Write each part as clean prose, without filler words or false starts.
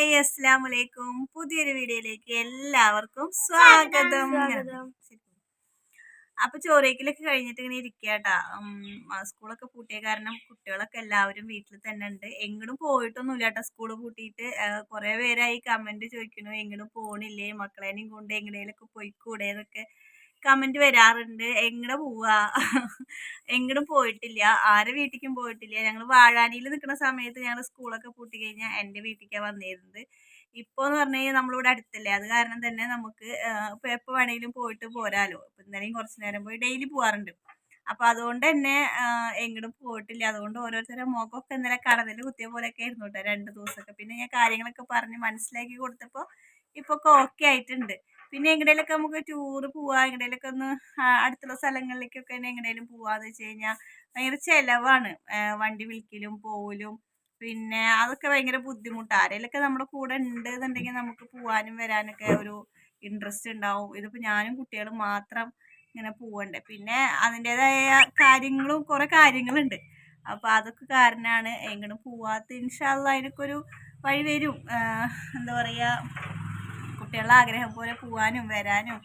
Hi അസ്സലാമലൈക്കും. പുതിയൊരു വീഡിയോയിലേക്ക് എല്ലാവർക്കും സ്വാഗതം. അപ്പൊ ചോറേക്കിലൊക്കെ കഴിഞ്ഞിട്ട് ഇങ്ങനെ ഇരിക്കട്ടാ. സ്കൂളൊക്കെ പൂട്ടിയ കാരണം കുട്ടികളൊക്കെ എല്ലാവരും വീട്ടിൽ തന്നെ ഉണ്ട്. എങ്ങോട്ടും പോയിട്ടൊന്നുമില്ല കേട്ടോ. സ്കൂള് പൂട്ടിയിട്ട് കുറെ പേരായി കമന്റ് ചോദിക്കണു എങ്ങോട്ടും പോണില്ലേ, മക്കളേനെയും കൊണ്ട് എങ്ങടേലൊക്കെ പോയിക്കൂടെ എന്നൊക്കെ കമന്റ് വരാറുണ്ട്. എങ്ങടെ പോവാ? എങ്ങടും പോയിട്ടില്ല, ആരെ വീട്ടിലേക്കും പോയിട്ടില്ല. ഞങ്ങൾ വാഴാനിയിൽ നിൽക്കുന്ന സമയത്ത് ഞങ്ങൾ സ്കൂളൊക്കെ പൂട്ടി കഴിഞ്ഞാൽ എൻ്റെ വീട്ടിലേക്കാണ് വന്നിരുന്നത്. ഇപ്പൊ എന്ന് പറഞ്ഞു കഴിഞ്ഞാൽ നമ്മളിവിടെ അടുത്തല്ലേ, അത് കാരണം തന്നെ നമുക്ക് ഇപ്പൊ എപ്പോ വേണമെങ്കിലും പോയിട്ട് പോരാലോ. ഇപ്പൊ ഇന്നലെയും കുറച്ചു നേരം പോയി, ഡെയിലി പോവാറുണ്ട്. അപ്പൊ അതുകൊണ്ട് തന്നെ എങ്ങടും പോയിട്ടില്ല. അതുകൊണ്ട് ഓരോരുത്തരുടെ മുഖമൊക്കെ ഇന്നലെ കടന്നിൽ കുത്തിയ പോലെയൊക്കെ ആയിരുന്നു കേട്ടോ 2 ദിവസമൊക്കെ. പിന്നെ ഞാൻ കാര്യങ്ങളൊക്കെ പറഞ്ഞ് മനസ്സിലാക്കി കൊടുത്തപ്പോ ഇപ്പൊ ഓക്കെ ആയിട്ടുണ്ട്. പിന്നെ എങ്ങടേലൊക്കെ നമുക്ക് ടൂറ് പോവാ, എങ്ങടേലൊക്കെ ഒന്ന് അടുത്തുള്ള സ്ഥലങ്ങളിലേക്കൊക്കെ തന്നെ എങ്ങടേലും പോവാന്ന് വെച്ച് കഴിഞ്ഞാൽ ഭയങ്കര ചെലവാണ്. വണ്ടി വിളിക്കലും പോവലും പിന്നെ അതൊക്കെ ഭയങ്കര ബുദ്ധിമുട്ടാണ്. ആരെങ്കിലൊക്കെ നമ്മുടെ കൂടെ ഉണ്ട് എന്നുണ്ടെങ്കിൽ നമുക്ക് പോവാനും വരാനൊക്കെ ഒരു ഇൻട്രസ്റ്റ് ഉണ്ടാവും. ഇതിപ്പോ ഞാനും കുട്ടികളും മാത്രം ഇങ്ങനെ പോവണ്ടേ. പിന്നെ അതിൻ്റെതായ കാര്യങ്ങളും കുറെ കാര്യങ്ങളുണ്ട്. അപ്പൊ അതൊക്കെ കാരണമാണ് എങ്ങോട്ടും പോവാത്ത. ഇൻഷാ അള്ളാ അതിനൊക്കെ ഒരു വഴി വരും. എന്താ പറയാ, കുട്ടികളുടെ ആഗ്രഹം പോലെ പോവാനും വരാനും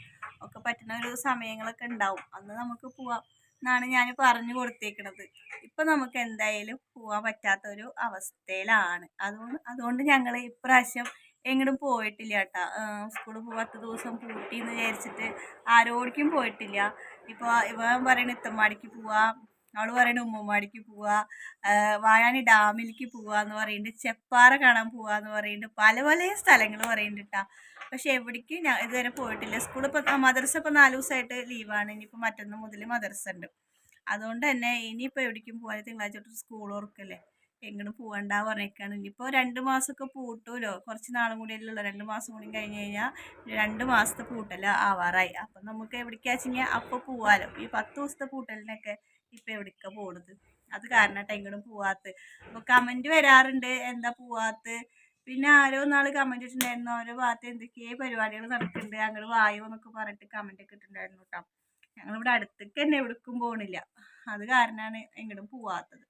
ഒക്കെ പറ്റുന്ന ഒരു സമയങ്ങളൊക്കെ ഉണ്ടാവും. അന്ന് നമുക്ക് പോവാം എന്നാണ് ഞാൻ പറഞ്ഞു കൊടുത്തേക്കണത്. ഇപ്പൊ നമുക്ക് എന്തായാലും പോവാൻ പറ്റാത്തൊരു അവസ്ഥയിലാണ്. അതുകൊണ്ട് ഞങ്ങൾ ഇപ്രാവശ്യം എങ്ങോട്ടും പോയിട്ടില്ല കേട്ടാ. സ്കൂളിൽ 10 ദിവസം പൂട്ടി എന്ന് വിചാരിച്ചിട്ട് ആരോടിക്കും പോയിട്ടില്ല. ഇവൻ പറയണ ഇത്തമ്മാടിക്ക് പോവാ, അവള് പറയണ ഉമ്മമാടിക്ക് പോവാ, വാഴാനി ഡാമിലേക്ക് പോവാന്ന് പറയുന്നുണ്ട്, ചെപ്പാറ കാണാൻ പോവാന്ന് പറയുന്നുണ്ട്, പല പല സ്ഥലങ്ങൾ പറയുന്നുണ്ട് കേട്ടാ. പക്ഷെ എവിടേക്കും ഞാൻ ഇതുവരെ പോയിട്ടില്ല. മദ്രസ ഇപ്പൊ 4 ദിവസമായിട്ട് ലീവാണ്. ഇനിയിപ്പോൾ മറ്റൊന്ന് മുതൽ മദ്രസ ഉണ്ട്. അതുകൊണ്ട് തന്നെ ഇനിയിപ്പോൾ എവിടേക്കും പോകാൻ തിങ്കളാഴ്ച തൊട്ട് സ്കൂൾ ഓർക്കല്ലേ, എങ്ങോട്ടും പോകണ്ട പറഞ്ഞേക്കാണ്. ഇനിയിപ്പോൾ 2 മാസമൊക്കെ പൂട്ടുമല്ലോ, കുറച്ച് നാളും കൂടി അല്ലല്ലോ. 2 മാസം കൂടി കഴിഞ്ഞ് കഴിഞ്ഞാൽ 2 മാസത്തെ പൂട്ടൽ ആവാറായി. അപ്പം നമുക്ക് എവിടേക്കാച്ചെങ്കിൽ അപ്പോൾ പോവാലോ. ഈ 10 ദിവസത്തെ പൂട്ടലിനൊക്കെ ഇപ്പം എവിടേക്കാണ് പോകുന്നത്? അത് കാരണമായിട്ട് എങ്ങോട്ടും പോവാത്ത. അപ്പോൾ കമന്റ് വരാറുണ്ട് എന്താ പോവാത്ത. പിന്നെ ആരോ നാൾ കമന്റ് ഇട്ടിട്ടുണ്ടായിരുന്നു ഓരോ ഭാഗത്ത് എന്തൊക്കെയോ പരിപാടികൾ നടക്കുന്നുണ്ട്, അങ്ങോട്ട് വായോ എന്നൊക്കെ പറഞ്ഞിട്ട് കമന്റ് ഒക്കെ ഇട്ടിട്ടുണ്ടായിരുന്നു കേട്ടോ. ഞങ്ങളിവിടെ അടുത്തേക്ക് തന്നെ എവിടേക്കും പോകണില്ല. അത് കാരണമാണ് എങ്ങോട്ടും പോവാത്തത്.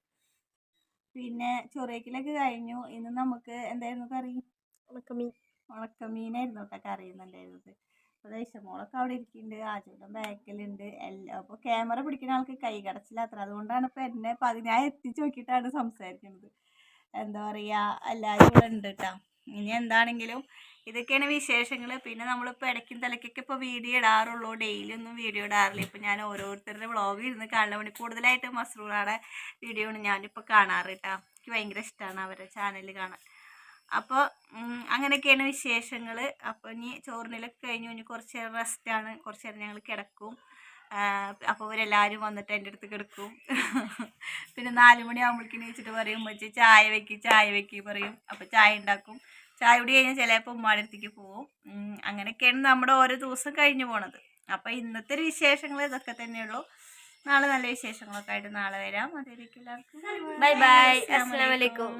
പിന്നെ ചൊറേക്കിലൊക്കെ കഴിഞ്ഞു. ഇന്ന് നമുക്ക് എന്തായിരുന്നു കറി? ഉണക്കമീനായിരുന്നു കേട്ടോ കറിയുന്നുണ്ടായിരുന്നത്. അപ്പോൾ ദേശമോളൊക്കെ അവിടെ ഇരിക്കുന്നുണ്ട്, ആചൂടൻ ബാക്കിലുണ്ട് എല്ലാം. അപ്പോൾ ക്യാമറ പിടിക്കുന്ന ആൾക്ക് കൈ കടച്ചില്ലാത്ര. അതുകൊണ്ടാണ് ഇപ്പം എന്നെ ഞാൻ എത്തിച്ച് നോക്കിയിട്ടാണ് സംസാരിക്കുന്നത്. എന്താ പറയുക, എല്ലാവരും ഇവിടെ ഉണ്ട് കേട്ടോ. ഇനി എന്താണെങ്കിലും ഇതൊക്കെയാണ് വിശേഷങ്ങൾ. പിന്നെ നമ്മളിപ്പോൾ ഇടയ്ക്കും തലയ്ക്കൊക്കെ ഇപ്പോൾ വീഡിയോ ഇടാറുള്ളൂ, ഡെയിലി ഒന്നും വീഡിയോ ഇടാറില്ല. ഇപ്പം ഞാൻ ഓരോരുത്തരുടെ വ്ളോഗ് ഇരുന്ന് കാണാൻ വേണ്ടി കൂടുതലായിട്ട് മസ്റൂറയുടെ വീഡിയോ ആണ് ഞാനിപ്പോൾ കാണാറ് കേട്ടോ. എനിക്ക് ഭയങ്കര ഇഷ്ടമാണ് അവരുടെ ചാനൽ കാണാൻ. അപ്പോൾ അങ്ങനെയൊക്കെയാണ് വിശേഷങ്ങൾ. അപ്പോൾ ഇനി ചോറിനലൊക്കെ കഴിഞ്ഞു, ഇനി കുറച്ച് നേരം റെസ്റ്റാണ്. കുറച്ച് നേരം ഞങ്ങൾ കിടക്കും. അപ്പോൾ ഇവരെല്ലാവരും വന്നിട്ട് എൻ്റെ അടുത്ത് കിടക്കും. പിന്നെ 4 മണിയാകുമ്പോഴേക്കും എണീച്ചിട്ട് പറയും വെച്ച് ചായ വെക്കി പറയും. അപ്പോൾ ചായ ഉണ്ടാക്കും. ചായ കുടി കഴിഞ്ഞാൽ ചിലപ്പോൾ ഉമ്മാടെ അടുത്തേക്ക് പോവും. അങ്ങനെയൊക്കെയാണ് നമ്മുടെ ഓരോ ദിവസം കഴിഞ്ഞു പോണത്. അപ്പോൾ ഇന്നത്തെ ഒരു വിശേഷങ്ങൾ ഇതൊക്കെ തന്നെയുള്ളൂ. നാളെ നല്ല വിശേഷങ്ങളൊക്കെ ആയിട്ട് നാളെ വരാം. അതിലേക്ക് എല്ലാവർക്കും ബൈ ബൈ. അസ്സലാമു അലൈക്കും.